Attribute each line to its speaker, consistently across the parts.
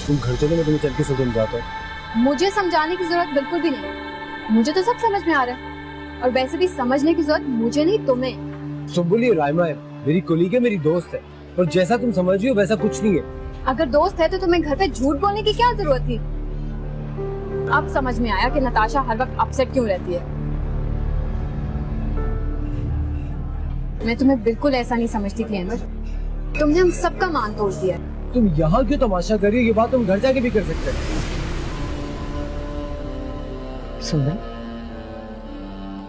Speaker 1: तुम घर चलो, मैं तुम्हें चल के समझाता हूँ।
Speaker 2: मुझे समझाने की जरूरत बिल्कुल भी नहीं, मुझे तो सब समझ में आ रहा है। और वैसे भी समझने की जरूरत मुझे नहीं तुम्हें।
Speaker 1: सुम्बुल, ये राइमा है, मेरी कोलीग है, मेरी दोस्त है, और जैसा तुम समझ रही हो वैसा कुछ नहीं है।
Speaker 2: अगर दोस्त है तो तुम्हें घर पे झूठ बोलने की क्या जरूरत थी? अब समझ में आया कि नताशा हर वक्त अपसेट क्यों रहती है। मैं तुम्हें बिल्कुल ऐसा नहीं समझती थी अहमद, तुमने हम सबका मान तोड़ दिया।
Speaker 1: तुम यहाँ क्यों तमाशा कर रही हो? ये बात तुम घर जाके भी कर सकते हो।
Speaker 3: सुंदर,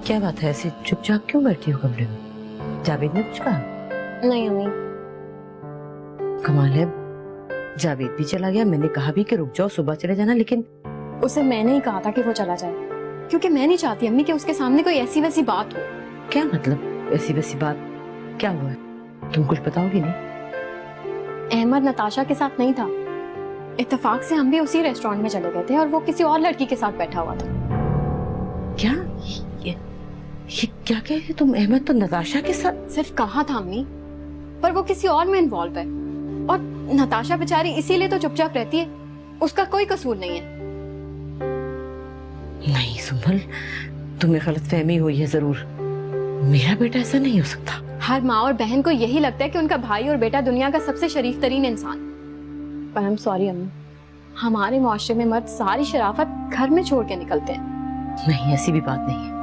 Speaker 3: क्या बात है, ऐसे चुपचाप क्यों बैठी हो कमरे में? जावेद ने कुछ कहा?
Speaker 2: नहीं अम्मी।
Speaker 3: कमाल है, जावेद भी चला गया। मैंने कहा भी कि रुक जाओ, सुबह चले जाना, लेकिन
Speaker 2: उसे मैंने ही कहा था कि वो चला जाए, क्योंकि मैं नहीं चाहती अम्मी कि उसके सामने कोई ऐसी वैसी बात हो।
Speaker 3: क्या मतलब ऐसी वैसी बात? क्या हुआ है? तुम कुछ बताओगी नहीं?
Speaker 2: अहमद नताशा के साथ नहीं था, इत्तेफाक से हम भी उसी रेस्टोरेंट में चले गए थे और वो किसी और लड़की के साथ बैठा हुआ था।
Speaker 3: क्या ये क्या कह रही हो तुम? अहमद तो नताशा के साथ?
Speaker 2: सिर्फ कहा था अम्मी, पर वो किसी और में इन्वॉल्व है। और नताशा बेचारी इसीलिए तो चुपचाप रहती है, उसका कोई कसूर नहीं है।
Speaker 3: नहीं सुंबल, तुम्हें गलतफहमी हुई है जरूर। मेरा बेटा ऐसा नहीं हो सकता।
Speaker 2: हर माँ और बहन को यही लगता है कि उनका भाई और बेटा दुनिया का सबसे शरीफ तरीन इंसान। पर हम सॉरी अम्मी, हमारे मुआशरे में मर्द सारी शराफत घर में छोड़ के निकलते हैं।
Speaker 3: नहीं, ऐसी भी बात नहीं है।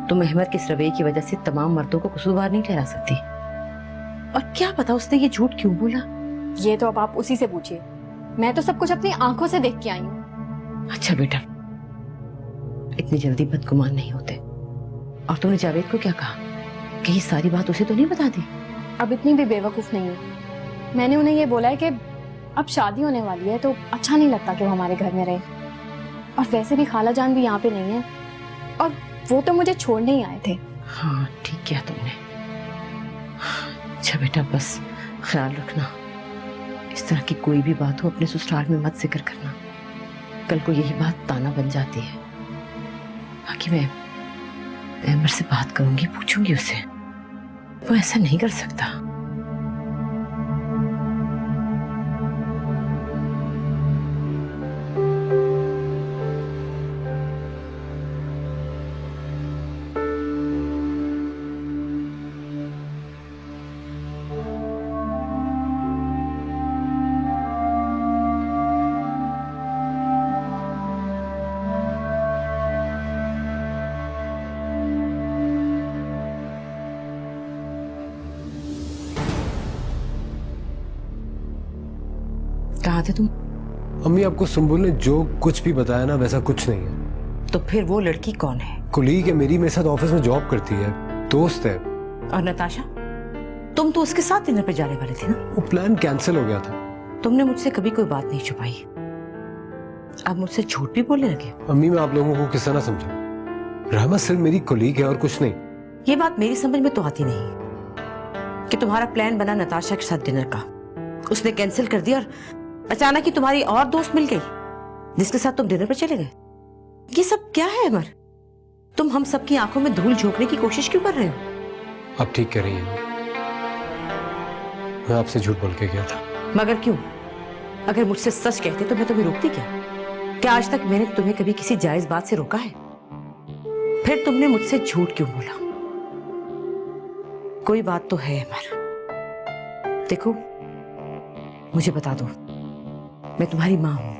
Speaker 3: तुम अहमद के इस रवैये की वजह से तमाम मर्दों को कसूरवार नहीं ठहरा सकती। और क्या पता उसने ये झूठ क्यों बोला?
Speaker 2: ये तो अब आप उसी से पूछिए, मैं तो सब कुछ अपनी आंखों से देख के आई हूँ।
Speaker 3: अच्छा बेटा, इतनी जल्दी बदगुमान नहीं होते। और तुमने जावेद को क्या कहा? कहीं सारी बात उसे तो नहीं बता दी?
Speaker 2: अब इतनी भी बेवकूफ नहीं है। मैंने उन्हें ये बोला है कि अब शादी होने वाली है तो अच्छा नहीं लगता कि वो हमारे घर में रहे, और वैसे भी खाला जान भी यहाँ पे नहीं है, और वो तो मुझे छोड़ने ही आए थे।
Speaker 3: हाँ ठीक किया तुमने। अच्छा बेटा, बस ख्याल रखना, इस तरह की कोई भी बात हो अपने ससुराल में मत जिक्र करना। कल को यही बात ताना बन जाती है। बाकी मैं अहमद से बात करूंगी, पूछूंगी उसे, वो ऐसा नहीं कर सकता। कहाँ थे तुम?
Speaker 1: अम्मी, आपको सुम्बुल ने जो कुछ भी बताया ना वैसा कुछ नहीं है।
Speaker 3: तो फिर वो लड़की कौन है?
Speaker 1: कोलीग है मेरी, मेरे साथ ऑफिस में जॉब करती है, दोस्त है।
Speaker 3: और नताशा, तुम तो उसके साथ डिनर पे जाने वाले थे ना?
Speaker 1: वो प्लान कैंसिल हो गया था।
Speaker 3: तुमने मुझसे कभी कोई बात नहीं छुपाई, अब मुझसे झूठ भी बोलने लगे।
Speaker 1: अम्मी, मैं आप लोगों को किस तरह समझाऊं? रहमा सिर्फ मेरी कोलीग है और कुछ नहीं।
Speaker 3: ये बात मेरी समझ में तो आती नहीं कि तुम्हारा प्लान बना नताशा के साथ डिनर का, उसने कैंसिल कर दिया और अचानक ही तुम्हारी और दोस्त मिल गई जिसके साथ तुम डिनर पर चले गए। ये सब क्या है अमर? तुम हम सबकी आंखों में धूल झोंकने की कोशिश क्यों कर रहे हो?
Speaker 1: आप ठीक कह रही हैं, मैं आपसे झूठ बोल के गया था।
Speaker 3: मगर क्यों? अगर मुझसे सच कहते तो मैं तुम्हें रोकती क्या? क्या आज तक मैंने तुम्हें कभी किसी जायज बात से रोका है? फिर तुमने मुझसे झूठ क्यों बोला? कोई बात तो है अमर। देखो, मुझे बता दो, मैं तुम्हारी माँ हूं।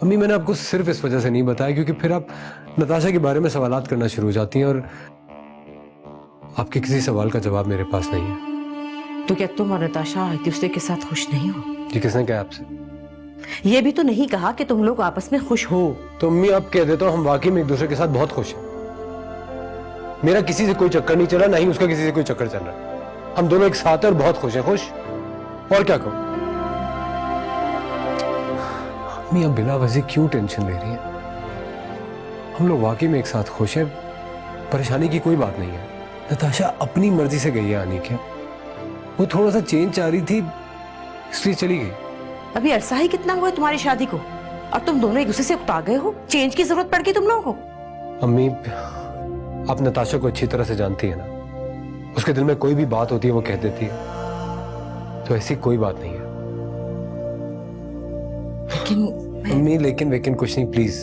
Speaker 1: अम्मी, मैंने आपको सिर्फ इस वजह से नहीं बताया क्योंकि फिर आप नताशा के बारे में सवालात करना शुरू हो जाती हैं और आपके किसी सवाल का जवाब मेरे पास नहीं है।
Speaker 3: तो क्या तुम और नताशा एक दूसरे के साथ खुश नहीं हो?
Speaker 1: जी, किसने कहा आपसे?
Speaker 3: ये भी तो नहीं कहा कि तुम लोग आपस में खुश हो।
Speaker 1: तो अम्मी, आप कह देते हो हम वाकई में एक दूसरे के साथ बहुत खुश हैं। मेरा किसी से कोई चक्कर नहीं चला, ना ही उसका किसी से कोई चक्कर चल रहा। हम दोनों एक साथ हैं और बहुत खुश हैं। खुश और क्या कहूं? अम्मी, आप बिला वजह क्यों टेंशन ले रही हैं? हम लोग वाकई में एक साथ खुश हैं, परेशानी की कोई बात नहीं है। नताशा अपनी मर्जी से गई है आने के, वो थोड़ा सा चेंज चाह रही थी इसलिए चली गई।
Speaker 3: अभी अरसा ही कितना हुआ तुम्हारी शादी को और तुम दोनों एक दूसरे से उकता गए हो? चेंज की जरूरत पड़ गई तुम लोगों को?
Speaker 1: अम्मी, आप नताशा को अच्छी तरह से जानती है ना, उसके दिल में कोई भी बात होती है वो कह देती है, तो ऐसी कोई बात नहीं है।
Speaker 3: लेकिन
Speaker 1: अम्मी लेकिन वेकिन कुछ नहीं, प्लीज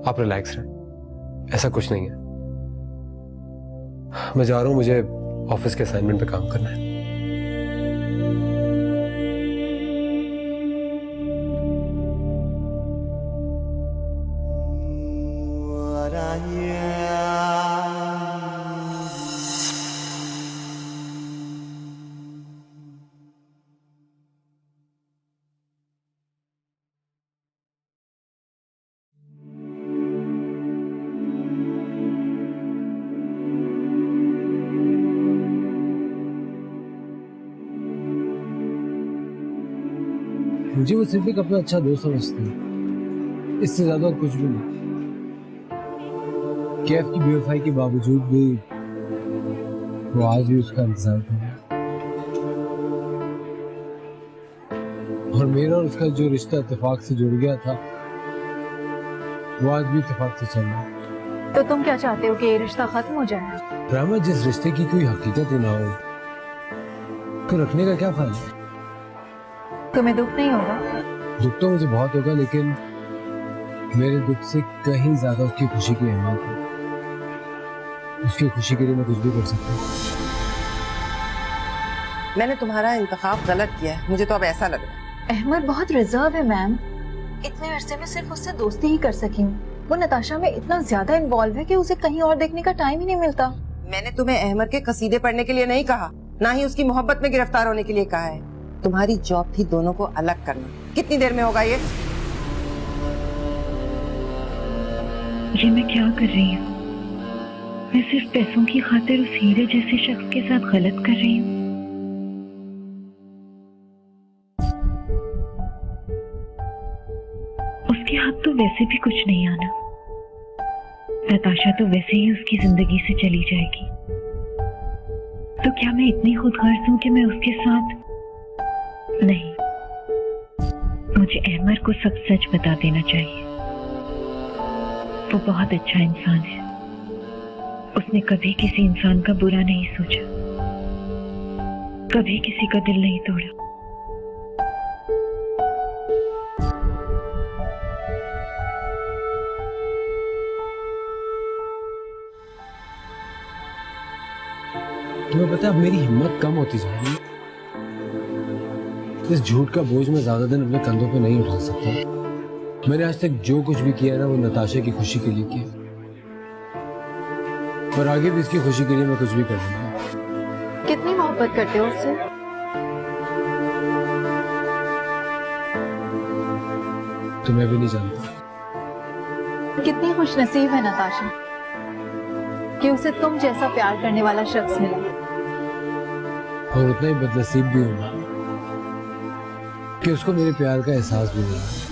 Speaker 1: आप रिलैक्स रहें, ऐसा कुछ नहीं है। मैं जा रहा हूं, मुझे ऑफिस के असाइनमेंट पे काम करना है। मुझे वो सिर्फ एक अपना अच्छा दोस्त समझती है, इससे ज्यादा और कुछ भी नहीं। कैफ की बेवफाई के बावजूद भी वो आज भी उसका इंतजार कर रहा है, और मेरा और उसका जो रिश्ता इत्तेफाक से जुड़ गया था वो आज भी इत्तेफाक से चल रहा है।
Speaker 4: तो तुम क्या चाहते हो कि ये रिश्ता खत्म हो जाए?
Speaker 1: रामा, जिस रिश्ते की कोई हकीकत ही ना हो तो रखने का क्या फायदा?
Speaker 4: तुम्हें दुख नहीं होगा?
Speaker 1: दुख तो मुझे बहुत होगा, लेकिन मेरे दुख से कहीं ज्यादा उसकी खुशी की अहमियत है। उसकी खुशी के लिए मैं कुछ भी कर सकता हूँ।
Speaker 3: मैंने तुम्हारा इंतखाब गलत किया है, मुझे तो अब ऐसा लग रहा है।
Speaker 4: अहमद बहुत रिजर्व है मैम, इतने अरसे में सिर्फ उससे दोस्ती ही कर सकी हूँ। वो नताशा में इतना ज्यादा इन्वॉल्व है कि उसे कहीं और देखने का टाइम ही नहीं मिलता।
Speaker 3: मैंने तुम्हें अहमद के कसीदे पढ़ने के लिए नहीं कहा, ना ही उसकी मोहब्बत में गिरफ्तार होने के लिए कहा है। तुम्हारी जॉब थी दोनों को अलग करना। कितनी देर में होगा ये?
Speaker 5: मैं क्या कर रही हूँ? मैं सिर्फ पैसों की खातिर उस हीरे जैसे शख्स के साथ गलत कर रही हूँ। उसके हाथ तो वैसे भी कुछ नहीं आना। नताशा तो वैसे ही उसकी जिंदगी से चली जाएगी। तो क्या मैं इतनी खुदगर्ज हूँ कि मैं उसके साथ? नहीं, मुझे अहमद को सब सच बता देना चाहिए। वो बहुत अच्छा इंसान है, उसने कभी किसी इंसान का बुरा नहीं सोचा, कभी किसी का दिल नहीं तोड़ा।
Speaker 1: तुम्हें पता है, अब मेरी हिम्मत कम होती जा रही है। इस झूठ का बोझ मैं ज्यादा दिन अपने कंधों पे नहीं उठा सकता। मैंने आज तक जो कुछ भी किया ना, वो नताशा की खुशी के लिए किया, और आगे भी इसकी खुशी के लिए मैं कुछ भी कर लूंगा।
Speaker 4: कितनी मोहब्बत करते हो उससे?
Speaker 1: तो मैं भी नहीं जानता।
Speaker 4: कितनी खुशनसीब है नताशा कि उसे तुम जैसा प्यार करने वाला शख्स मिला।
Speaker 1: और उतना ही बदनसीब भी हूं कि उसको मेरे प्यार का एहसास भी नहीं।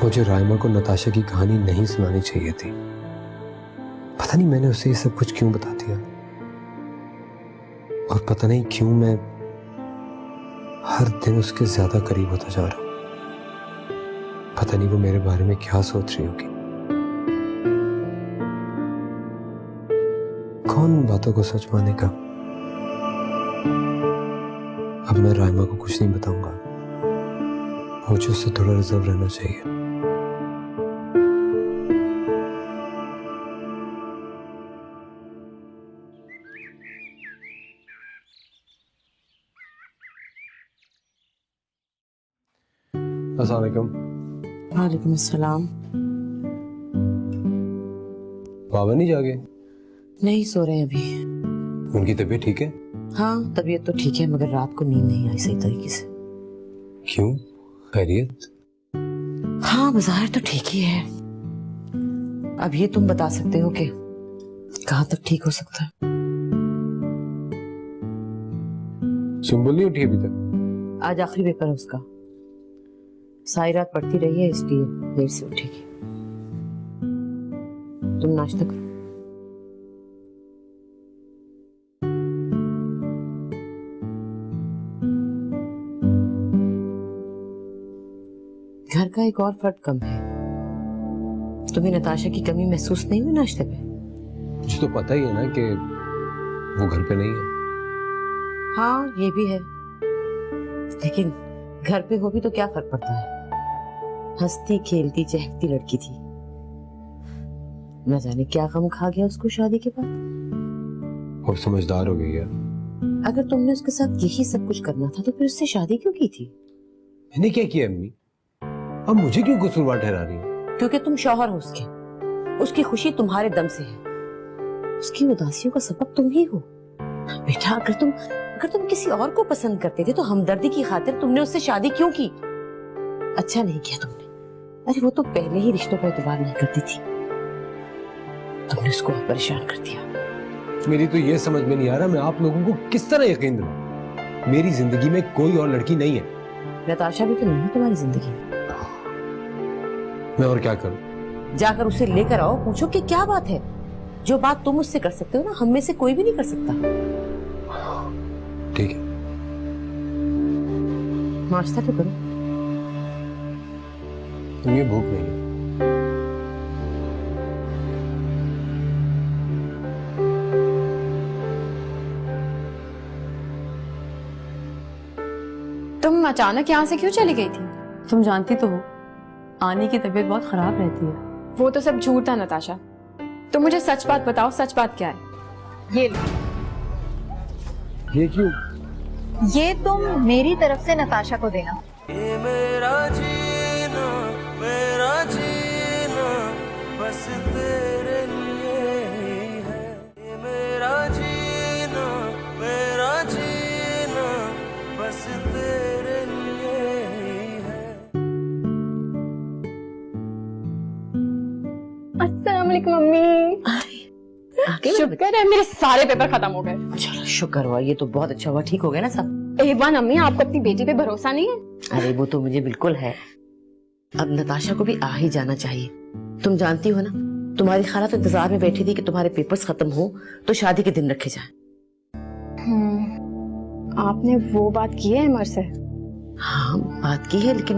Speaker 1: मुझे राइमा को नताशा की कहानी नहीं सुनानी चाहिए थी। पता नहीं मैंने उसे ये सब कुछ क्यों बता दिया, और पता नहीं क्यों मैं हर दिन उसके ज्यादा करीब होता जा रहा हूं। पता नहीं वो मेरे बारे में क्या सोच रही होगी। कौन बातों को सच मानेगा। अब मैं राइमा को कुछ नहीं बताऊंगा। मुझे उससे थोड़ा रिजर्व रहना चाहिए। अस्सलाम वालेकुम।
Speaker 3: वालेकुम अस्सलाम।
Speaker 1: बाबा नहीं जागे?
Speaker 3: नहीं सो रहे अभी।
Speaker 1: उनकी तबीयत ठीक है?
Speaker 3: हाँ तबीयत तो ठीक है, मगर रात को नींद नहीं आई सही तरीके से।
Speaker 1: क्यों, खैरियत?
Speaker 3: हाँ बाजार तो ठीक ही है। अब ये तुम बता सकते हो कि कहाँ तक ठीक हो सकता है।
Speaker 1: सुम्बुल नहीं उठी अभी तक?
Speaker 3: आज आखिरी पेपर है उसका, सारी रात पढ़ती रही है इसलिए देर से उठेगी। तुम नाश्ता करो। घर का एक और फर्द कम है। तुम्हें नताशा की कमी महसूस नहीं हुई नाश्ते पे?
Speaker 1: मुझे तो पता ही है ना कि वो घर पे नहीं है।
Speaker 3: हाँ ये भी है, लेकिन घर पे हो भी तो क्या फर्क पड़ता है। हंसती खेलती चहकती लड़की थी, न जाने क्या गम खा गया उसको शादी के बाद।
Speaker 1: और समझदार हो गई है।
Speaker 3: अगर तुमने उसके साथ यही सब कुछ करना था तो फिर उससे शादी क्यों की थी?
Speaker 1: मैंने क्या किया अम्मी? अब मुझे क्यों कसूरवार ठहरा रही है?
Speaker 3: क्योंकि तुम शौहर हो उसके, उसकी खुशी तुम्हारे दम से है, उसकी उदासियों का सबब तुम ही हो। बेटा अगर तुम किसी और को पसंद करते थे तो हमदर्दी की खातिर तुमने उससे शादी क्यों की? अच्छा नहीं किया तुमने। अरे वो तो पहले ही रिश्तों पर एतबार नहीं करती थी, तुमने उसको परेशान कर दिया।
Speaker 1: मेरी तो ये समझ में नहीं आ रहा मैं आप लोगों को किस तरह यकीन दिलाऊं। मेरी जिंदगी में कोई और लड़की नहीं है।
Speaker 3: नताशा भी तो नहीं है तुम्हारी जिंदगी में।
Speaker 1: मैं और क्या करूं?
Speaker 3: जाकर उसे लेकर आओ, पूछो कि क्या बात है। जो बात तुम उससे कर सकते हो ना, हम में से कोई भी नहीं कर सकता।
Speaker 1: ठीक है।
Speaker 3: नाश्ता तो करो।
Speaker 1: तुम्हें भूख नहीं है?
Speaker 2: तुम अचानक यहाँ से क्यों चली गई थी?
Speaker 6: तुम जानती तो हो आनी की तबीयत बहुत खराब रहती है।
Speaker 2: वो तो सब झूठ था नताशा। तुम मुझे सच बात बताओ, सच बात क्या है?
Speaker 4: ये लो,
Speaker 1: ये क्यों?
Speaker 4: ये तुम मेरी तरफ से नताशा को देना।
Speaker 7: ये मेरा जीना बस तेरे लिए ही है। ये मेरा जीना बस तेरे लिए ही है।
Speaker 2: अस्सलाम वालेकुम मम्मी। शुक्र है मेरे सारे पेपर खत्म हो गए।
Speaker 3: चलो शुक्र हुआ, ये तो बहुत अच्छा हुआ, ठीक हो गया ना सब।
Speaker 2: एवान अम्मी, आपको अपनी बेटी पे भरोसा नहीं है?
Speaker 3: अरे वो तो मुझे बिल्कुल है। अब नताशा को भी आ ही जाना चाहिए। तुम जानती हो ना, तुम्हारी खाला तो इंतजार में बैठी थी कि तुम्हारे पेपर्स खत्म हो तो शादी के दिन रखे जाएं।
Speaker 2: आपने वो बात की है अमर से?
Speaker 3: हाँ बात की है, लेकिन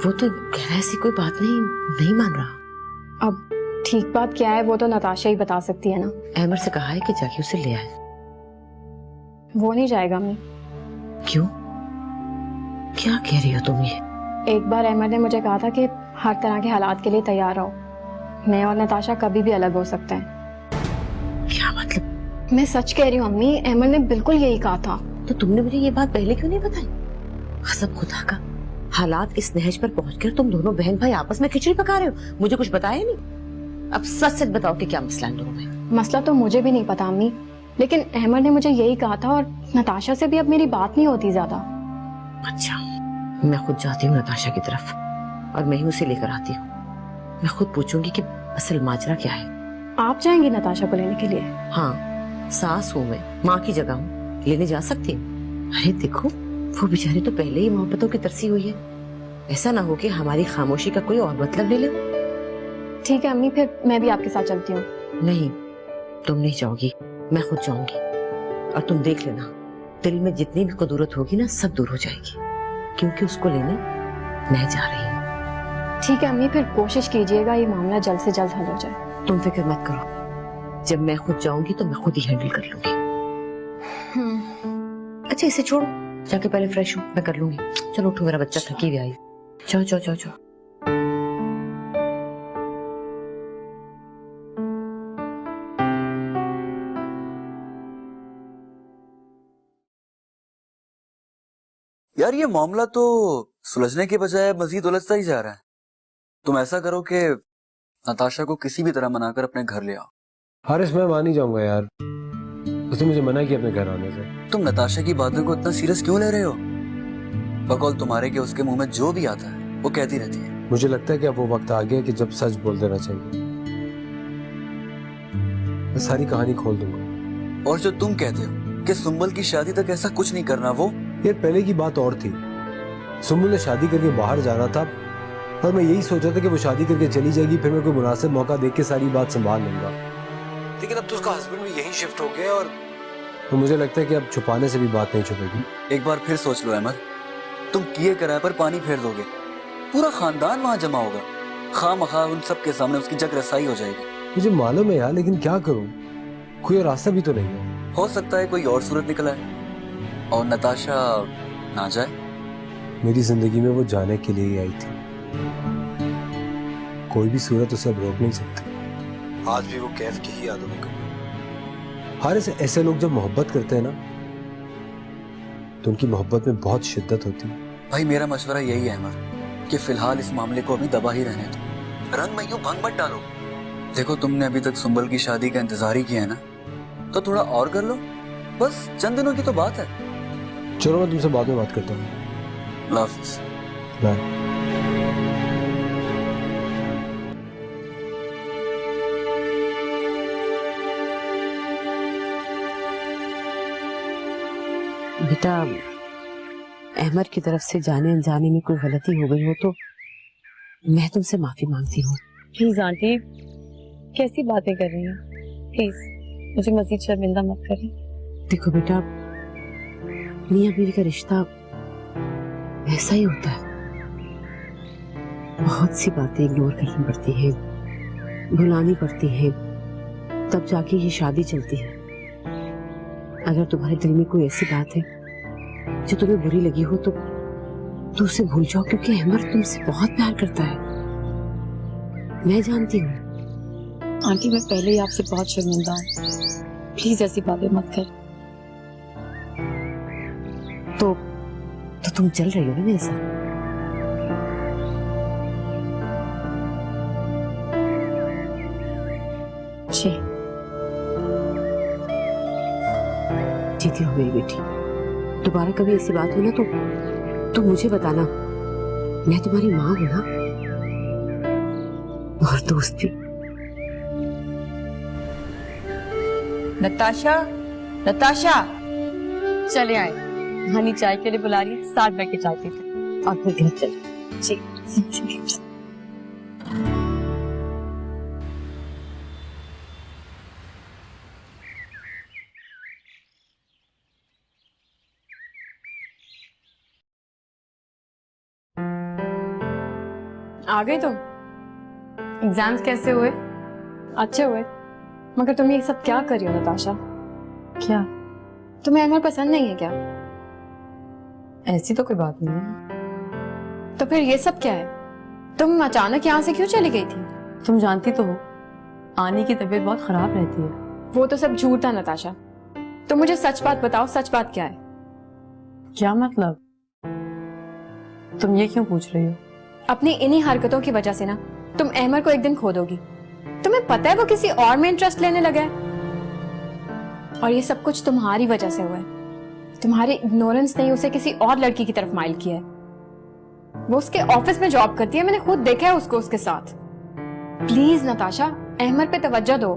Speaker 3: वो तो कह रहा है ऐसी कोई बात नहीं मान रहा।
Speaker 2: अब ठीक बात क्या है वो तो नताशा ही बता सकती है ना।
Speaker 3: अहमर से कहा है कि जाके उसे ले आए।
Speaker 2: वो नहीं जाएगा अम्मी।
Speaker 3: क्यों, क्या कह रही हो तुम ये?
Speaker 2: एक बार अहमद ने मुझे कहा था कि हर तरह के हालात के लिए तैयार रहो। मैं और नताशा कभी भी अलग हो सकते हैं।
Speaker 3: क्या मतलब?
Speaker 2: मैं सच कह रही हूँ अम्मी, अहमद ने बिल्कुल यही कहा था।
Speaker 3: तो तुमने मुझे ये बात पहले क्यों नहीं बताई? कसम खुदा का, हालात इस नहज पर पहुंचकर तुम दोनों बहन भाई आपस में खिचड़ी पका रहे हो, मुझे कुछ बताया नहीं। अब सच सच बताओ कि क्या मसला है दोनों में?
Speaker 2: मसला तो मुझे भी नहीं पता अम्मी, लेकिन अहमद ने मुझे यही कहा था और नताशा से भी अब मेरी बात नहीं होती ज्यादा।
Speaker 3: अच्छा, मैं खुद जाती हूँ नताशा की तरफ और मैं ही उसे लेकर आती हूँ। मैं खुद पूछूंगी कि असल माजरा क्या है।
Speaker 2: आप जाएंगी नताशा को लेने के लिए?
Speaker 3: हाँ, सास हूँ मैं, माँ की जगह हूँ, लेने जा सकती हूँ। अरे देखो, वो बेचारी तो पहले ही मोहब्बतों की तरसी हुई है। ऐसा ना हो कि हमारी खामोशी का कोई और मतलब ले ले।
Speaker 2: ठीक है अम्मी, फिर मैं भी आपके साथ चलती हूँ।
Speaker 3: नहीं, तुम नहीं जाओगी, मैं खुद जाऊंगी। और तुम देख लेना, दिल में जितनी भी कुदरत होगी ना, सब दूर हो जाएगी, क्योंकि उसको लेने मैं जा रही हूँ।
Speaker 2: ठीक है अम्मी, फिर कोशिश कीजिएगा ये मामला जल्द से जल्द हल हो जाए।
Speaker 3: तुम फिक्र मत करो, जब मैं खुद जाऊंगी तो मैं खुद ही हैंडल कर लूंगी। अच्छा इसे छोड़ो, जाके पहले फ्रेश हो, मैं कर लूंगी। चलो उठो, मेरा बच्चा थकी हुआ है। जाओ जाओ जाओ जाओ।
Speaker 7: यार ये मामला तो सुलझने के बजाय मजीद उलझता ही जा रहा है। तुम ऐसा करो कि नताशा को किसी भी तरह मनाकर अपने घर ले आओ।
Speaker 1: हारिस, मैं मान ही जाऊंगा यार, उसने मुझे मना किया अपने घर आने से।
Speaker 7: तुम नताशा की बातों को इतना सीरियस क्यों ले रहे हो? बकौल तुम्हारे के उसके मुंह में जो भी आता है वो कहती रहती है।
Speaker 1: मुझे लगता है कि अब वो वक्त आ गया कि जब सच बोल देना चाहिए। मैं सारी कहानी खोल दूंगा।
Speaker 7: और जो तुम कहते हो कि सुंबल की शादी तक ऐसा कुछ नहीं करना, वो
Speaker 1: यार पहले की बात और थी। सुंबल ने शादी करके बाहर जाना था और मैं यही सोचा था कि वो शादी करके चली जाएगी, फिर मैं कोई मुनासिब मौका देख के सारी बात संभाल लूंगा। लेकिन अब तो उसका हस्बैंड भी यहीं शिफ्ट हो गया और तो मुझे लगता है कि अब छुपाने से भी बात नहीं छुपेगी।
Speaker 7: एक बार फिर सोच लो अहमद, तुम किए कराए पर पानी फेर दोगे। पूरा खानदान वहां जमा होगा, खामखा उन सब के सामने उसकी जग रसाई हो जाएगी।
Speaker 1: मुझे मालूम है यार, लेकिन क्या करूं, कोई और रास्ता भी तो नहीं है।
Speaker 7: हो सकता है कोई और सूरत निकला है और नताशा ना जाए।
Speaker 1: मेरी जिंदगी में वो जाने के लिए ही आई थी। कोई भी सूरत उसे अब रोक नहीं सकती। आज भी वो कैफ की ही यादों में कभी। हारिस, ऐसे लोग जब मोहब्बत करते हैं ना तो उनकी मोहब्बत में बहुत शिद्दत होती है।
Speaker 7: भाई मेरा मशवरा यही है अहमद कि फिलहाल इस मामले को अभी दबा ही रहने दो। रंग में यूं भंग मत डालो। देखो तुमने अभी तक सुंबल की शादी का इंतजार ही किया है ना, तो थोड़ा और कर लो। बस चंद दिनों की तो बात है।
Speaker 1: चलो मैं तुमसे बाद में बात करता हूँ।
Speaker 7: अल्लाह हाफिज।
Speaker 1: बाय।
Speaker 3: बेटा, अहमद की तरफ से जाने अनजाने में कोई गलती हो गई हो तो मैं तुमसे माफी मांगती हूँ।
Speaker 6: प्लीज आंटी, कैसी बातें कर रही हैं? प्लीज मुझे मजीद शर्मिंदा मत करें।
Speaker 3: देखो बेटा, मियाँ बीवी का रिश्ता ऐसा ही होता है। बहुत सी बातें इग्नोर करनी पड़ती हैं, भुलानी पड़ती हैं, तब जाके ये शादी चलती है। अगर तुम्हारे दिल में कोई ऐसी बात है जो तुम्हें बुरी लगी हो तो उसे भूल जाओ, क्योंकि अहमद तुमसे बहुत प्यार करता है, मैं जानती हूँ।
Speaker 6: आंटी, मैं पहले ही आपसे बहुत शर्मिंदा हूँ। प्लीज ऐसी बातें मत कर।
Speaker 3: तो तुम चल रही हो ना मेरे साथ?
Speaker 6: जी।
Speaker 3: जीती हो मेरी बेटी। दोबारा कभी ऐसी बात हो ना तो मुझे बताना। मैं तुम्हारी माँ हूं ना, और दोस्त भी।
Speaker 6: नताशा, नताशा, चले आए। हनी चाय के लिए बुला रही है, साथ बैठ के चाय पीते
Speaker 3: और फिर घर चल।
Speaker 6: जी। आ गए तुम? एग्जाम्स कैसे हुए?
Speaker 2: अच्छे हुए, मगर तुम ये सब क्या कर रही हो नताशा?
Speaker 6: क्या?
Speaker 2: तुम्हें अहमद पसंद नहीं है क्या?
Speaker 6: ऐसी तो कोई बात नहीं है।
Speaker 2: तो फिर ये सब क्या है? तुम अचानक यहाँ से क्यों चली गई थी?
Speaker 6: तुम जानती तो हो आनी की तबीयत बहुत खराब रहती है।
Speaker 2: वो तो सब झूठ था नताशा। तुम मुझे सच बात बताओ, सच बात क्या है?
Speaker 6: क्या मतलब? तुम ये क्यों पूछ रही हो?
Speaker 2: अपनी इन्हीं हरकतों की वजह से ना तुम अहमद को एक दिन खो दोगी। तुम्हें पता है वो किसी और में इंटरेस्ट लेने लगा है, और ये सब कुछ तुम्हारी वजह से हुआ है। तुम्हारी इग्नोरेंस ने उसे किसी और लड़की की तरफ माइल किया है। वो उसके ऑफिस में जॉब करती है, मैंने खुद देखा है उसको उसके साथ। प्लीज नताशा, अहमद पे तवज्जो दो,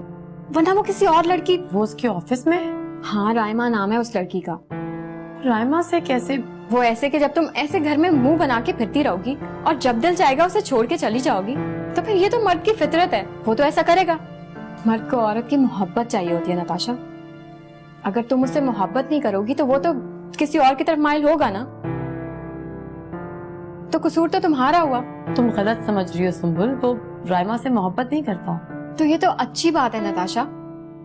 Speaker 2: वरना वो किसी और लड़की।
Speaker 6: वो उसके ऑफिस में?
Speaker 2: हाँ, रायमा नाम है उस लड़की का।
Speaker 6: रायमा से कैसे?
Speaker 2: वो ऐसे कि जब तुम ऐसे घर में मुंह बना के फिरती रहोगी और जब दिल चाहेगा उसे छोड़ के चली जाओगी, तो फिर ये तो मर्द की फितरत है, वो तो ऐसा करेगा। मर्द को औरत की मोहब्बत चाहिए होती है नताशा। अगर तुम उससे मोहब्बत नहीं करोगी तो वो तो किसी और की तरफ माइल होगा ना, तो कसूर तो तुम्हारा हुआ।
Speaker 6: तुम गलत समझ रही हो सुंबुल, वो रायमा से मोहब्बत नहीं करता।
Speaker 2: तो ये तो अच्छी बात है नताशा,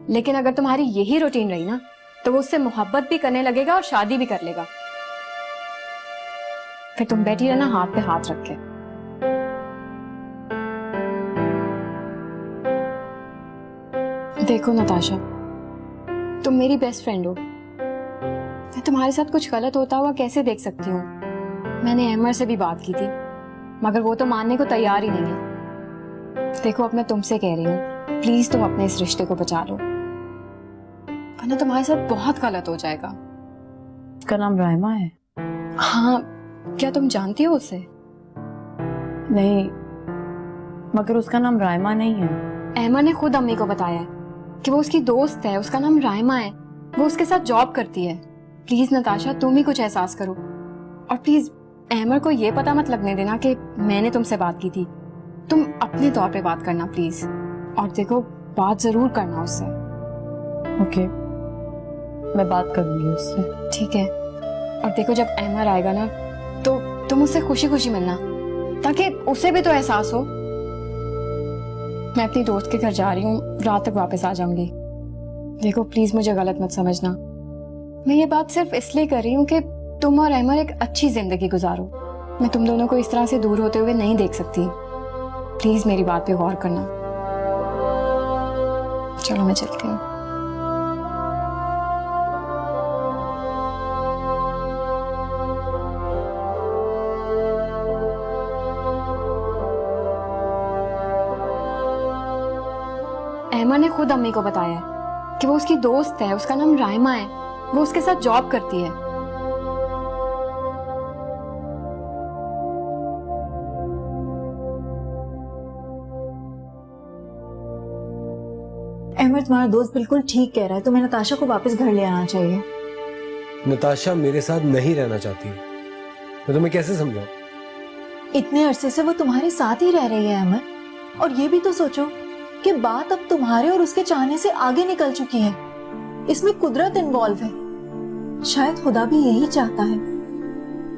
Speaker 2: लेकिन अगर तुम्हारी यही रूटीन रही ना तो वो उससे मोहब्बत भी करने लगेगा और शादी भी कर लेगा। फिर तुम बैठी रहना हाथ पे हाथ रख के। देखो नताशा, तुम मेरी बेस्ट फ्रेंड हो। मैं तुम्हारे साथ कुछ गलत होता हुआ कैसे देख सकती हूँ? मैंने अहमद से भी बात की थी, मगर वो तो मानने को तैयार ही नहीं है। देखो, अब मैं तुमसे कह रही हूँ, प्लीज तुम अपने इस रिश्ते को बचा लो, वरना तुम्हारे साथ बहुत गलत हो जाएगा।
Speaker 6: उसका नाम रायमा है?
Speaker 2: हाँ, क्या तुम जानती हो उसे?
Speaker 6: नहीं, मगर उसका नाम रायमा नहीं है।
Speaker 2: अहमद ने खुद अम्मी को बताया है कि वो उसकी दोस्त है, उसका नाम रायमा है, वो उसके साथ जॉब करती है। प्लीज नताशा, तुम ही कुछ एहसास करो, और प्लीज अहमद को ये पता मत लगने देना कि मैंने तुमसे बात की थी। तुम अपने तौर पे बात करना प्लीज, और देखो बात जरूर करना उससे।
Speaker 6: ओके, मैं बात करूंगी उससे।
Speaker 2: ठीक है, और देखो जब अहमद आएगा ना तो तुम उससे खुशी खुशी मिलना, ताकि उसे भी तो एहसास हो। मैं अपनी दोस्त के घर जा रही हूँ, रात तक वापस आ जाऊंगी। देखो प्लीज मुझे गलत मत समझना, मैं ये बात सिर्फ इसलिए कर रही हूँ कि तुम और अहमद एक अच्छी जिंदगी गुजारो। मैं तुम दोनों को इस तरह से दूर होते हुए नहीं देख सकती। प्लीज मेरी बात पे गौर करना। चलो मैं चलती हूँ। अहमद ने खुद अम्मी को बताया है कि वो उसकी दोस्त है, उसका नाम रायमा है, वो उसके साथ जॉब करती है।
Speaker 4: अहमद, तुम्हारा दोस्त बिल्कुल ठीक कह रहा है, तुम्हें नताशा को वापस घर ले आना चाहिए।
Speaker 1: नताशा मेरे साथ नहीं रहना चाहती है, मैं तुम्हें कैसे समझाऊं?
Speaker 4: इतने अरसे से वो तुम्हारे साथ ही रह रही है अहमद, और ये भी तो सोचो कि बात अब तुम्हारे और उसके चाहने से आगे निकल चुकी है। इसमें कुदरत इन्वॉल्व है, शायद खुदा भी यही चाहता है।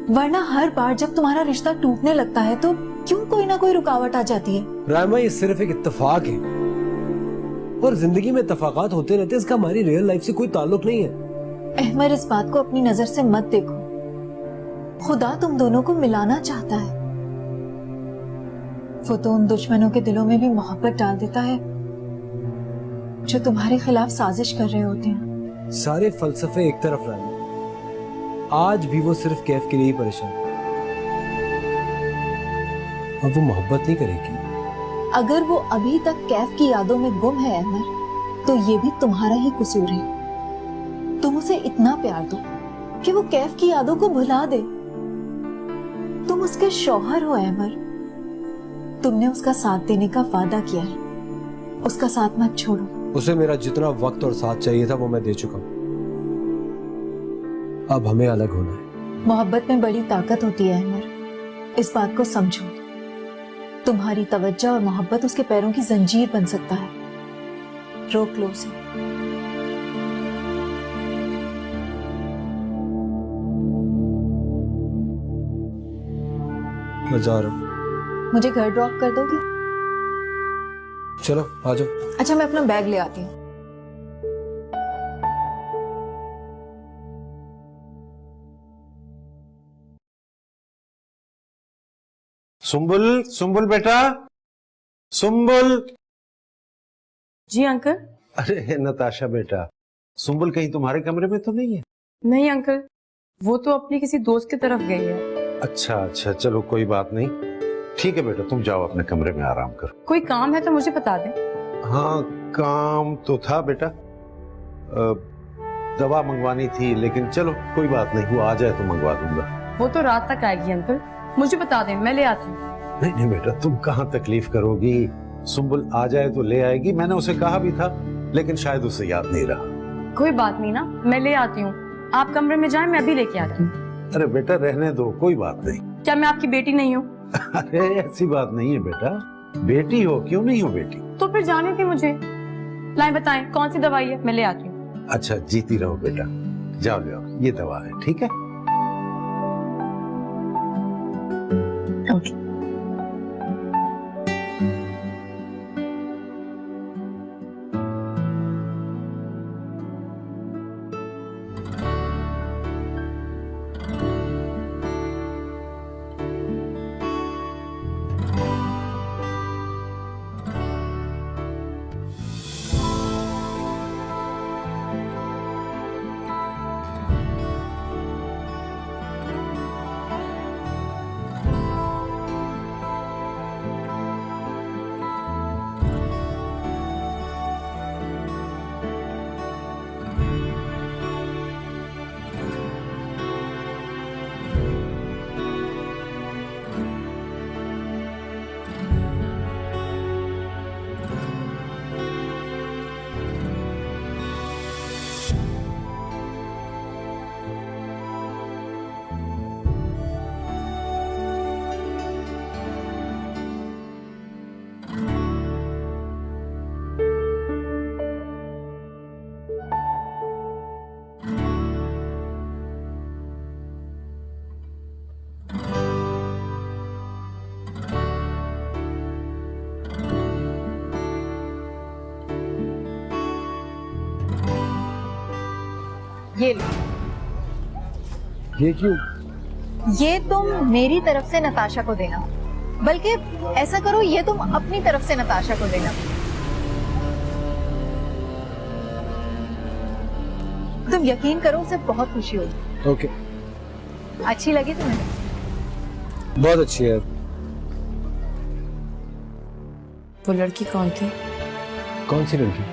Speaker 4: वरना हर बार जब तुम्हारा रिश्ता टूटने लगता है तो क्यों कोई ना कोई रुकावट आ जाती है।
Speaker 1: रायमा, ये सिर्फ एक इत्तेफाक है, और जिंदगी में इत्तेफाकात होते रहते हैं, इसका हमारी रियल लाइफ से कोई ताल्लुक नहीं है।
Speaker 4: अहमद, इस बात को अपनी नजर से मत देखो, खुदा तुम दोनों को मिलाना चाहता है। वो तो उन दुश्मनों के दिलों में भी मोहब्बत डाल देता है जो तुम्हारे खिलाफ साजिश कर रहे होते हैं।
Speaker 1: सारे फलसफे एक तरफ रायमा, आज भी वो सिर्फ कैफ के लिए ही परेशान है। अब वो मोहब्बत नहीं करेगी।
Speaker 4: अगर वो अभी तक कैफ की यादों में गुम है अहमद, तो ये भी तुम्हारा ही कसूर है। तुम उसे इतना प्यार दो कि वो कैफ की यादों को भुला दे। तुम उसके शौहर हो अहमद, तुमने उसका साथ देने का वादा किया है, उसका साथ मत छोड़ो।
Speaker 1: उसे मेरा जितना वक्त और साथ चाहिए था वो मैं दे चुका हूं, अब हमें अलग होना है।
Speaker 4: मोहब्बत में बड़ी ताकत होती है अहमद, इस बात को समझो। तुम्हारी तवज्जो और मोहब्बत उसके पैरों की जंजीर बन सकता है। रोक लो उसे।
Speaker 1: मैं जा रहा हूं।
Speaker 4: मुझे घर ड्रॉप कर दोगे?
Speaker 1: चलो आ जाओ।
Speaker 4: अच्छा, मैं अपना बैग ले आती हूँ।
Speaker 8: सुंबुल, सुंबुल बेटा, सुंबुल।
Speaker 6: जी अंकल।
Speaker 8: अरे नताशा बेटा, सुंबुल कहीं तुम्हारे कमरे में तो नहीं है?
Speaker 6: नहीं अंकल, वो तो अपनी किसी दोस्त की तरफ गई है।
Speaker 8: अच्छा अच्छा, चलो कोई बात नहीं, ठीक है बेटा, तुम जाओ अपने कमरे में आराम करो।
Speaker 6: कोई काम है तो मुझे बता दें।
Speaker 8: हाँ, काम तो था बेटा, दवा मंगवानी थी, लेकिन चलो कोई बात नहीं, वो आ जाए तो मंगवा दूंगा।
Speaker 6: वो तो रात तक आएगी अंकल, मुझे बता दें, मैं ले आती हूँ।
Speaker 8: नहीं नहीं बेटा, तुम कहाँ तकलीफ करोगी, सुंबुल आ जाए तो ले आएगी। मैंने उसे कहा भी था, लेकिन शायद उसे याद नहीं रहा।
Speaker 6: कोई बात नहीं ना, मैं ले आती हूँ, आप कमरे में जाएं, मैं अभी लेके आती हूँ।
Speaker 8: अरे बेटा रहने दो, कोई बात नहीं।
Speaker 6: क्या मैं आपकी बेटी नहीं हूँ?
Speaker 8: अरे ऐसी बात नहीं है बेटा, बेटी हो, क्यों नहीं हो बेटी।
Speaker 6: तो फिर जाने थी मुझे। लाएं बताएं कौन सी दवाई है, मैं ले आती हूँ।
Speaker 8: अच्छा जीती रहो बेटा, जाओ ले आओ, ये दवा है, ठीक है।
Speaker 6: ओके।
Speaker 4: ये लो।
Speaker 1: ये क्यों?
Speaker 4: ये तुम मेरी तरफ से नताशा को देना, बल्कि ऐसा करो ये तुम अपनी तरफ से नताशा को देना। तुम यकीन करो उसे बहुत खुशी होगी।
Speaker 1: ओके।
Speaker 4: अच्छी लगी तुम्हें?
Speaker 1: बहुत अच्छी है।
Speaker 6: वो लड़की कौन थी
Speaker 1: कौन सी लड़की?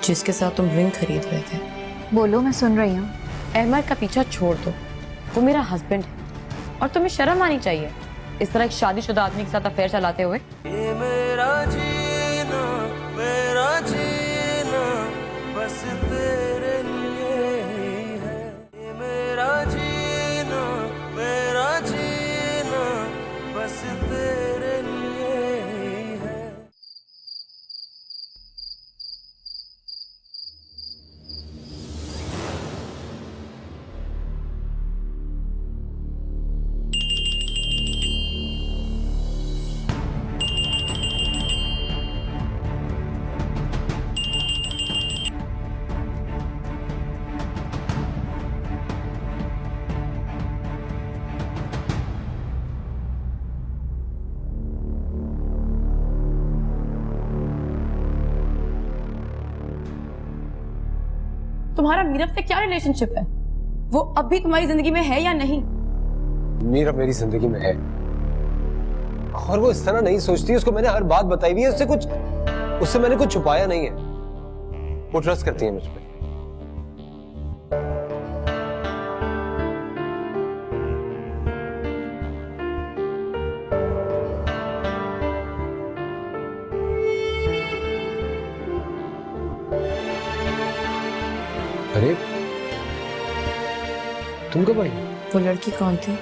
Speaker 6: जिसके साथ तुम रिंग खरीद रहे थे?
Speaker 2: बोलो, मैं सुन रही हूँ।
Speaker 6: अहमद का पीछा छोड़ दो, वो मेरा हस्बैंड है और तुम्हें शर्म आनी चाहिए इस तरह एक शादीशुदा आदमी के साथ अफेयर चलाते हुए।
Speaker 9: ये मेरा जीना बस तेरे लिए ही है। ये मेरा जीना बस तेरे लिए ही है।
Speaker 6: तुम्हारा मीरब से क्या रिलेशनशिप है? वो अब भी तुम्हारी जिंदगी में है या नहीं?
Speaker 1: मीरा मेरी जिंदगी में है और वो इस तरह नहीं सोचती। उसको मैंने हर बात बताई हुई है। उससे मैंने कुछ छुपाया नहीं है। वो ट्रस्ट करती है मुझ पे। अरे तुम कब आई?
Speaker 6: वो लड़की कौन थी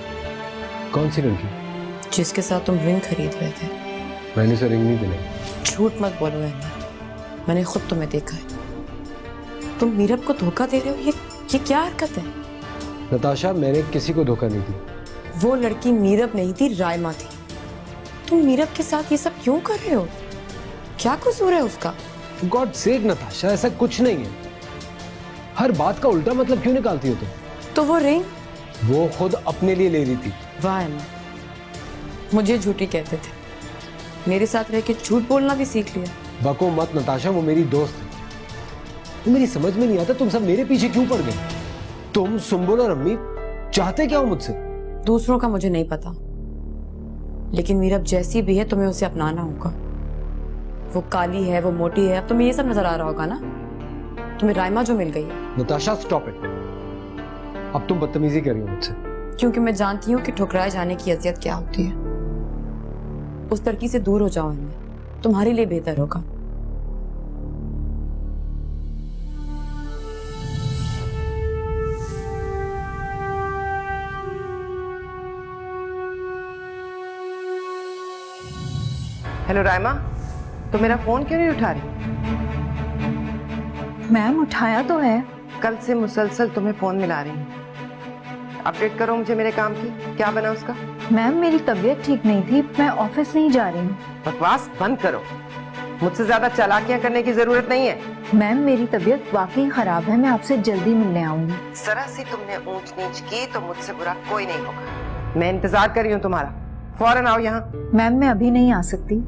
Speaker 1: कौन सी लड़की?
Speaker 6: जिसके साथ तुम रिंग खरीद रहे थे?
Speaker 1: मैंने उसे रिंग नहीं दिलाई।
Speaker 6: झूठ मत बोलो अहमद, मैंने खुद तुम्हें देखा है। तुम मीरब को धोखा दे रहे हो। ये क्या हरकत है?
Speaker 1: नताशा, मैंने किसी को धोखा नहीं दी।
Speaker 6: वो लड़की मीरब नहीं थी, रायमा थी। तुम मीरब के साथ ये सब क्यों कर रहे हो? क्या कसूर है उसका?
Speaker 1: गॉड सेक नताशा, ऐसा कुछ नहीं है। हर बात का उल्टा मतलब क्यों निकालती हो तुम?
Speaker 6: तो वो रिंग
Speaker 1: वो खुद अपने लिए ले रही थी।
Speaker 6: वाह अहमद, मुझे झूठी कहते थे, मेरे साथ रह के झूठ बोलना भी सीख लिया।
Speaker 1: बको मत नताशा, वो मेरी दोस्त है। तो मेरी समझ में नहीं आता तुम सब मेरे पीछे क्यों पड़ गए? तुम, सुंबुल और अम्मी चाहते क्या हो मुझसे?
Speaker 6: दूसरों का मुझे नहीं पता, लेकिन मीरब जैसी भी है तुम्हें उसे अपनाना होगा। वो काली है, वो मोटी है, अब तुम्हें ये सब नजर आ रहा होगा ना। तुम्हें रायमा जो मिल गई है।
Speaker 1: Natasha stop it. अब तुम बदतमीजी कर रही हो मुझसे।
Speaker 6: क्योंकि मैं जानती हूँ कि ठुकराए जाने की अजियत क्या होती है। उस लड़की से दूर हो जाओ अहमद, तुम्हारे लिए बेहतर होगा।
Speaker 3: हेलो रायमा, तो मेरा फोन क्यों नहीं उठा रही?
Speaker 4: मैम उठाया तो है।
Speaker 3: कल से मुसलसल तुम्हें फोन मिला रही हूँ। अपडेट करो मुझे मेरे काम की, क्या बना उसका?
Speaker 4: मैम मेरी तबीयत ठीक नहीं थी, मैं ऑफिस नहीं जा रही हूँ।
Speaker 3: बकवास बंद करो, मुझसे ज्यादा चालाकियां करने की जरूरत नहीं है।
Speaker 4: मैम मेरी तबीयत वाकई खराब है, मैं आपसे जल्दी मिलने आऊंगी।
Speaker 3: जरा सी तुमने ऊंच नीच की तो मुझसे बुरा कोई नहीं होगा। मैं इंतजार कर रही हूँ तुम्हारा, फौरन आओ यहाँ।
Speaker 4: मैम मैं अभी नहीं आ सकती,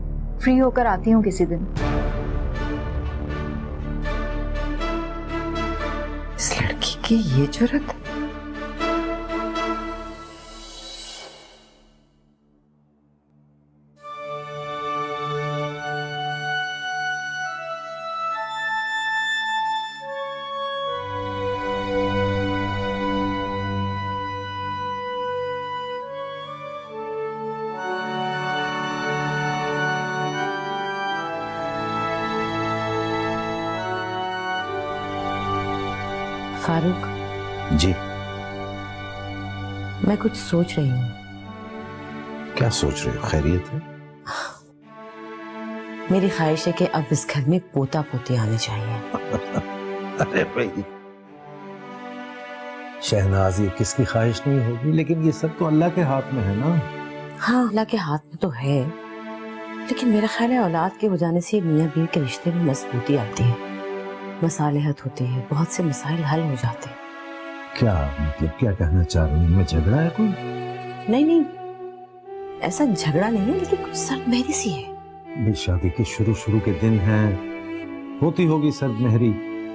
Speaker 4: फ्री होकर आती हूँ किसी दिन।
Speaker 3: इस लड़की की ये जुर्रत।
Speaker 6: फारूक
Speaker 8: जी।
Speaker 6: मैं कुछ सोच रही हूँ।
Speaker 8: क्या सोच रहे हो? खैरियत है?
Speaker 6: मेरी ख्वाहिश है कि अब इस घर में पोता पोती आने चाहिए।
Speaker 8: अरे भाई शहनाज, ये किसकी ख्वाहिश नहीं होगी, लेकिन ये सब तो अल्लाह के हाथ में है ना।
Speaker 6: हाँ, अल्लाह के हाथ में तो है, लेकिन मेरा ख्याल है औलाद के हो जाने से मियाँ बीवी के रिश्ते में मजबूती आती है, मसालेहत होती है, बहुत से मसाइल हल हो जाते हैं।
Speaker 8: क्या मतलब, क्या कहना चाह रही हूँ? इनमें झगड़ा है कोई?
Speaker 3: नहीं नहीं, ऐसा झगड़ा नहीं है, लेकिन कुछ सर्द मेहरी सी है।
Speaker 8: भाई शादी के शुरू के दिन हैं, होती होगी सर्द मेहरी,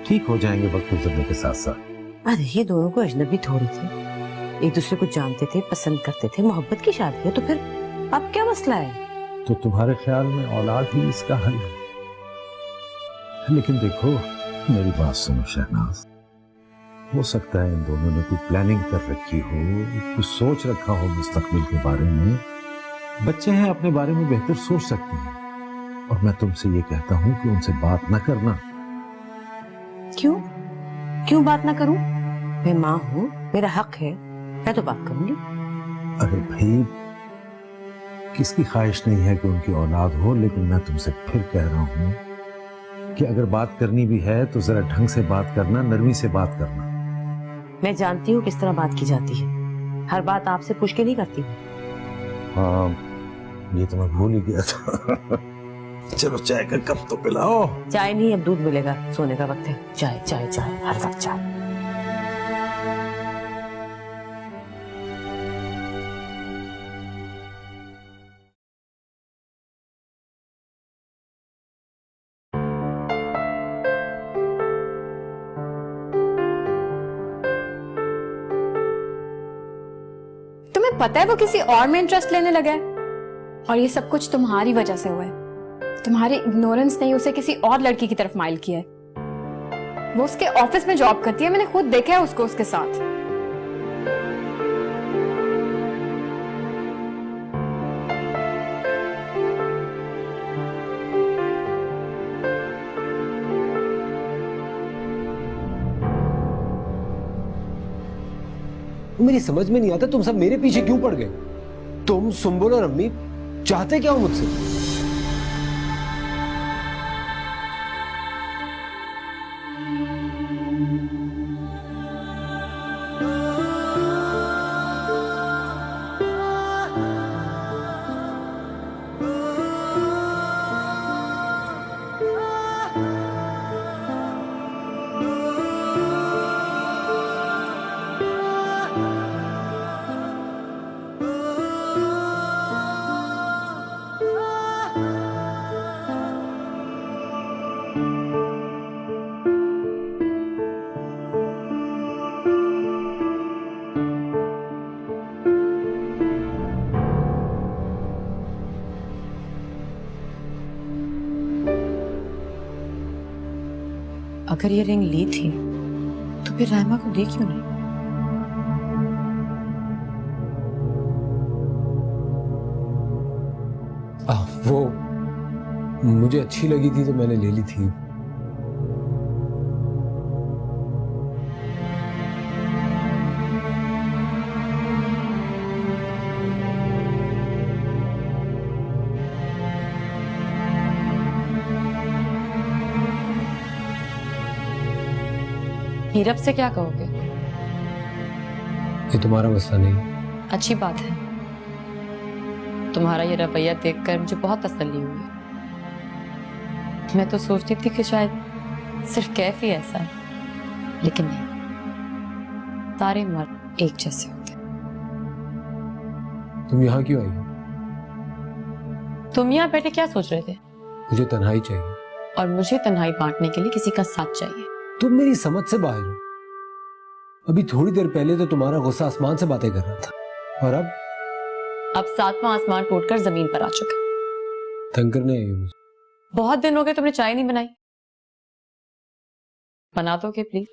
Speaker 8: ठीक हो जाएंगे वक्त गुजरने के साथ साथ।
Speaker 3: अरे ये दोनों को अजनबी थोड़ी थे, एक दूसरे को जानते थे, पसंद करते थे, मोहब्बत की शादी है तो फिर अब क्या मसला है? तो
Speaker 8: तुम्हारे ख्याल में औलाद ही इसका हल है? लेकिन देखो मेरी बात सुनो शहनाज, हो सकता है इन दोनों ने कोई प्लानिंग कर रखी हो, कुछ सोच रखा हो मुस्तकबिल के बारे में। बच्चे हैं, अपने बारे में बेहतर सोच सकते हैं, और मैं तुमसे ये कहता हूँ कि उनसे बात ना करना।
Speaker 3: क्यों क्यों बात ना करूं? मैं माँ हूँ, मेरा हक है, मैं तो बात करूंगी।
Speaker 8: अरे भाई, किसकी ख्वाहिश नहीं है कि उनकी औलाद हो, लेकिन मैं तुमसे फिर कह रहा हूँ कि अगर बात करनी भी है तो जरा ढंग से बात करना, नरमी से बात करना।
Speaker 3: मैं जानती हूँ किस तरह बात की जाती है, हर बात आपसे पूछ के नहीं करती हूँ।
Speaker 8: हाँ, ये तो मैं भूल ही गया था। चलो चाय का कप तो पिलाओ।
Speaker 3: चाय नहीं, अब दूध मिलेगा, सोने का वक्त है। चाय चाय चाय, हर वक्त चाय।
Speaker 2: तुम्हें पता है वो किसी और में इंटरेस्ट लेने लगा है, और ये सब कुछ तुम्हारी वजह से हुआ है। तुम्हारी इग्नोरेंस ने उसे किसी और लड़की की तरफ माइल किया है। वो उसके ऑफिस में जॉब करती है, मैंने खुद देखा है उसको उसके साथ।
Speaker 1: मेरी समझ में नहीं आता तुम सब मेरे पीछे क्यों पड़ गए? तुम, सुंबुल और अम्मी चाहते क्या हो मुझसे?
Speaker 6: अगर ये रिंग ली थी तो फिर रहमा को दी क्यों नहीं?
Speaker 1: वो मुझे अच्छी लगी थी तो मैंने ले ली थी।
Speaker 6: हीरब से क्या कहोगे?
Speaker 1: ये तुम्हारा मसला नहीं है।
Speaker 6: अच्छी बात है, तुम्हारा ये रवैया देखकर मुझे बहुत तसल्ली हुई। मैं तो सोचती थी कि शायद सिर्फ कैफ ही ऐसा है, लेकिन नहीं, सारे मर्द एक जैसे होते।
Speaker 1: तुम यहाँ क्यों आई हो?
Speaker 6: तुम यहाँ बैठे क्या सोच रहे थे?
Speaker 1: मुझे तन्हाई चाहिए।
Speaker 6: और मुझे तन्हाई बांटने के लिए किसी का साथ चाहिए।
Speaker 1: तुम मेरी समझ से बाहर हो। अभी थोड़ी देर पहले तो तुम्हारा गुस्सा आसमान से बातें कर रहा था, और अब
Speaker 6: सातवां आसमान टूटकर जमीन पर आ चुका।
Speaker 1: तंग करने आई हो मुझे?
Speaker 6: बहुत दिन हो गए तुमने चाय नहीं बनाई, बना दोगे प्लीज?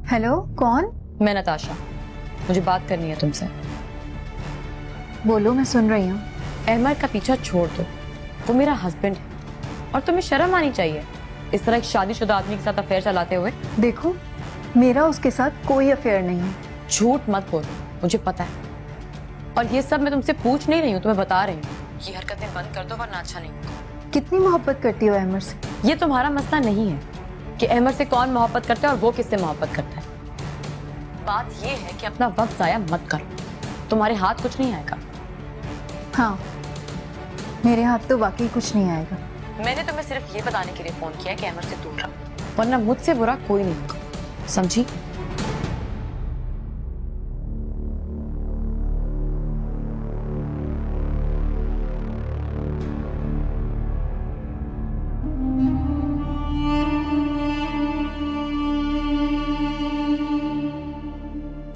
Speaker 2: हेलो, कौन?
Speaker 6: मैं नताशा, मुझे बात करनी है तुमसे।
Speaker 2: बोलो, मैं सुन रही हूँ।
Speaker 6: अहमद का पीछा छोड़ दो, वो मेरा हस्बैंड है और तुम्हें शर्म आनी चाहिए इस तरह एक शादीशुदा आदमी के साथ अफेयर चलाते हुए।
Speaker 4: देखो, मेरा उसके साथ कोई अफेयर नहीं है।
Speaker 6: झूठ मत बोलो, मुझे पता है। और ये सब मैं तुमसे पूछ नहीं रही हूँ, तुम्हें बता रही हूँ। ये हरकतें बंद कर दो वरना अच्छा नहीं होगा।
Speaker 4: कितनी मोहब्बत करती हो अहमद से?
Speaker 6: ये तुम्हारा मसला नहीं है कि अहमद से कौन मोहब्बत करता है और वो किससे मोहब्बत करता है। बात ये है कि अपना वक्त जाया मत करो, तुम्हारे हाथ कुछ नहीं आएगा।
Speaker 4: हाँ, मेरे हाथ तो वाकई कुछ नहीं आएगा।
Speaker 6: मैंने तुम्हें सिर्फ ये बताने के लिए फोन किया कि अहमद से दूर रहो, वरना मुझसे बुरा कोई नहीं होगा, समझी?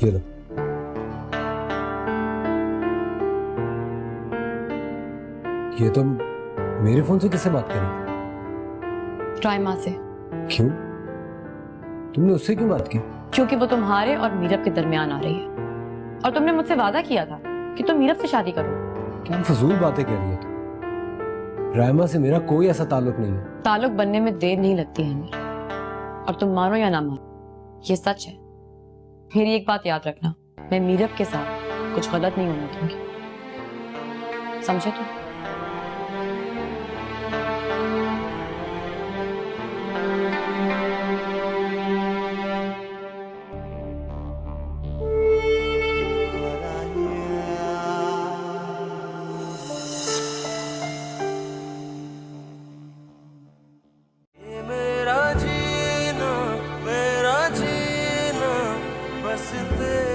Speaker 1: ये लो। ये तुम मेरे फोन से किससे बात करी?
Speaker 6: राइमा से।
Speaker 1: क्यों? तुमने उससे क्यों बात की?
Speaker 6: क्योंकि वो तुम्हारे और मीरब के दरमियान आ रही है और तुमने मुझसे वादा किया था कि तुम मीरब से शादी करो।
Speaker 1: क्या फजूल बातें कह रही हो तुम? रायमा से मेरा कोई ऐसा ताल्लुक नहीं है।
Speaker 6: ताल्लुक बनने में देर नहीं लगती है मेरी, और तुम मानो या ना मानो ये सच है। मेरी एक बात याद रखना, मैं मीरब के साथ कुछ गलत नहीं होने दूंगी, समझे तुम?
Speaker 9: मेरा जीना बस तेरे